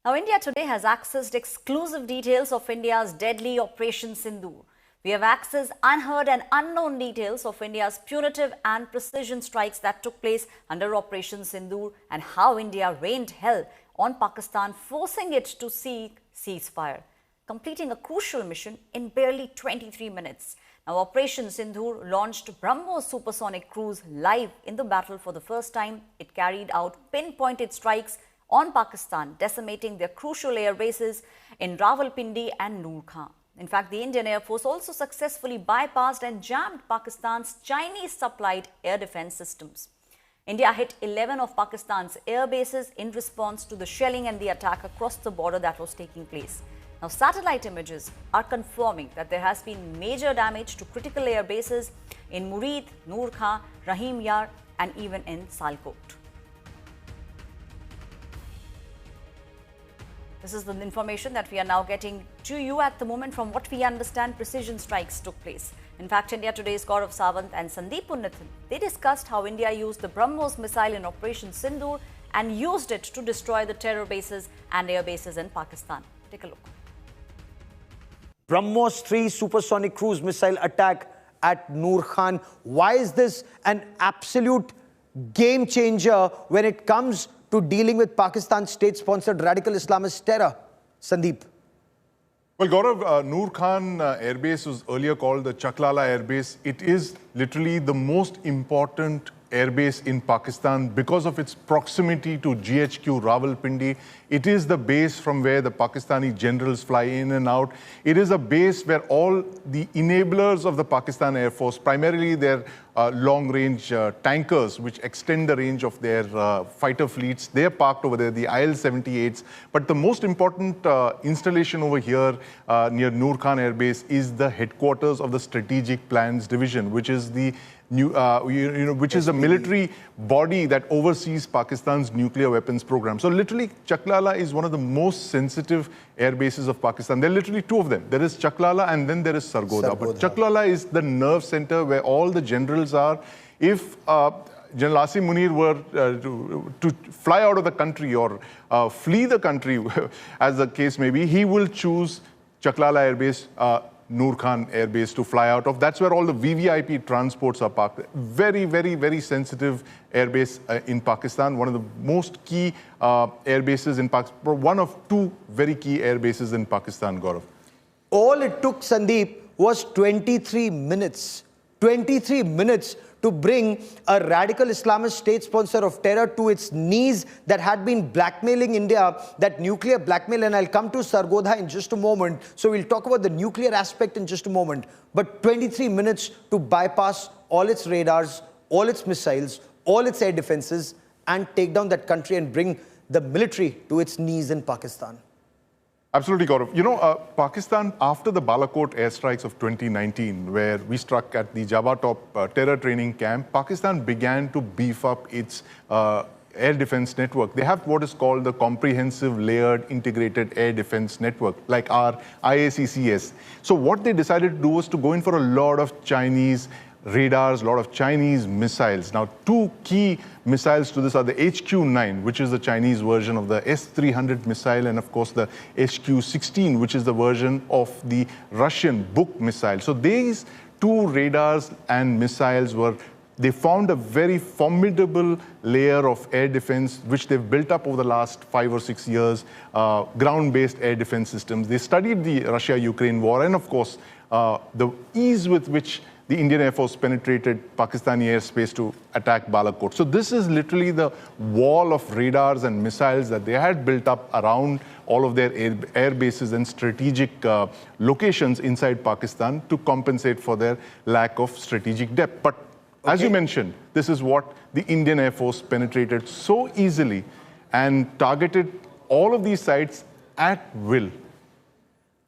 Now, India today has accessed exclusive details of India's deadly Operation Sindoor. We have accessed unheard and unknown details of India's punitive and precision strikes that took place under Operation Sindoor and how India rained hell on Pakistan, forcing it to seek ceasefire, completing a crucial mission in barely 23 minutes. Now, Operation Sindoor launched BrahMos supersonic cruise live in the battle for the first time. It carried out pinpointed strikes on Pakistan, decimating their crucial air bases in Rawalpindi and Noor Khan. In fact, the Indian Air Force also successfully bypassed and jammed Pakistan's Chinese-supplied air defense systems. India hit 11 of Pakistan's air bases in response to the shelling and the attack across the border that was taking place. Now, satellite images are confirming that there has been major damage to critical air bases in Mureed, Noor Khan, Rahim Yar, and even in Salkot. This is the information that we are now getting to you at the moment. From what we understand, precision strikes took place. In fact, India Today's Gaurav Sawant and Sandeep Punnathan, they discussed how India used the BrahMos missile in Operation Sindoor and used it to destroy the terror bases and air bases in Pakistan. Take a look. BrahMos 3 supersonic cruise missile attack at Noor Khan. Why is this an absolute game changer when it comes to dealing with Pakistan's state-sponsored radical Islamist terror? Sandeep. Well, Gaurav, Noor Khan airbase was earlier called the Chaklala airbase. It is literally the most important airbase in Pakistan because of its proximity to GHQ Rawalpindi. It is the base from where the Pakistani generals fly in and out. It is a base where all the enablers of the Pakistan Air Force, primarily their long-range tankers, which extend the range of their fighter fleets, they're parked over there, the IL-78s. But the most important installation over here near Noor Khan Air Base is the headquarters of the Strategic Plans Division, which is the which is a military body that oversees Pakistan's nuclear weapons program. So literally, Chaklala is one of the most sensitive air bases of Pakistan. There are literally two of them. There is Chaklala and then there is Sargodha. But Chaklala is the nerve center where all the generals are. If General Asim Munir were to fly out of the country or flee the country, as the case may be, he will choose Chaklala Air Base, Noor Khan Air Base to fly out of. That's where all the VVIP transports are parked. Very, very, very sensitive air base in Pakistan. One of the most key air bases in Pakistan. One of two very key air bases in Pakistan, Gaurav. All it took, Sandeep, was 23 minutes. 23 minutes to bring a radical Islamist state sponsor of terror to its knees that had been blackmailing India, that nuclear blackmail. And I'll come to Sargodha in just a moment. So we'll talk about the nuclear aspect in just a moment. But 23 minutes to bypass all its radars, all its missiles, all its air defenses, and take down that country and bring the military to its knees in Pakistan. Absolutely, Gaurav. You know, Pakistan, after the Balakot airstrikes of 2019, where we struck at the Java Top terror training camp, Pakistan began to beef up its air defense network. They have what is called the Comprehensive Layered Integrated Air Defense Network, like our IACCS. So what they decided to do was to go in for a lot of Chinese radars, a lot of Chinese missiles. Now, two key missiles to this are the HQ-9, which is the Chinese version of the S-300 missile, and of course the HQ-16, which is the version of the Russian Buk missile. So these two radars and missiles they found a very formidable layer of air defense, which they've built up over the last 5 or 6 years, ground-based air defense systems. They studied the Russia-Ukraine war, and of course, the ease with which the Indian Air Force penetrated Pakistani airspace to attack Balakot. So this is literally the wall of radars and missiles that they had built up around all of their air bases and strategic locations inside Pakistan to compensate for their lack of strategic depth. But as you mentioned, this is what the Indian Air Force penetrated so easily and targeted all of these sites at will.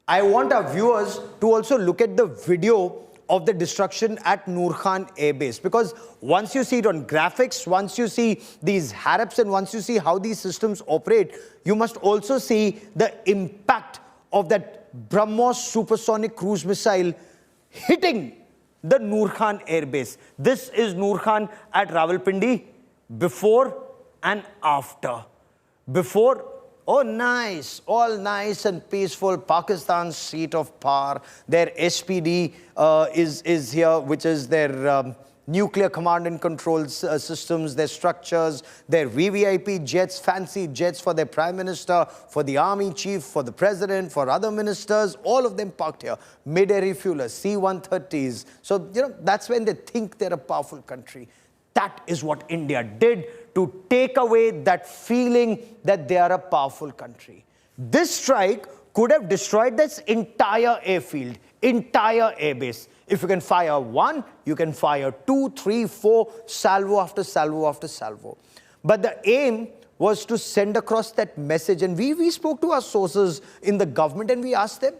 I want our viewers to also look at the video of the destruction at Noor Khan Air Base, because once you see it on graphics, once you see these harps, and once you see how these systems operate, you must also see the impact of that BrahMos supersonic cruise missile hitting the Noor Khan Air Base. This is Noor Khan at Rawalpindi before and after. Before, Oh, nice, all nice and peaceful. Pakistan's seat of power. Their SPD is here, which is their nuclear command and control systems, their structures, their VVIP jets, fancy jets for their prime minister, for the army chief, for the president, for other ministers, all of them parked here. Mid-air refuelers, C-130s. So, that's when they think they're a powerful country. That is what India did to take away that feeling that they are a powerful country. This strike could have destroyed this entire airfield, entire airbase. If you can fire one, you can fire two, three, four, salvo after salvo after salvo. But the aim was to send across that message. And we spoke to our sources in the government and we asked them,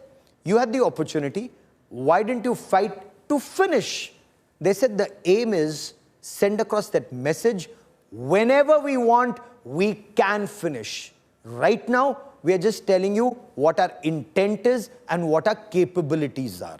you had the opportunity, why didn't you fight to finish? They said the aim is send across that message. Whenever we want, we can finish. Right now, we are just telling you what our intent is and what our capabilities are.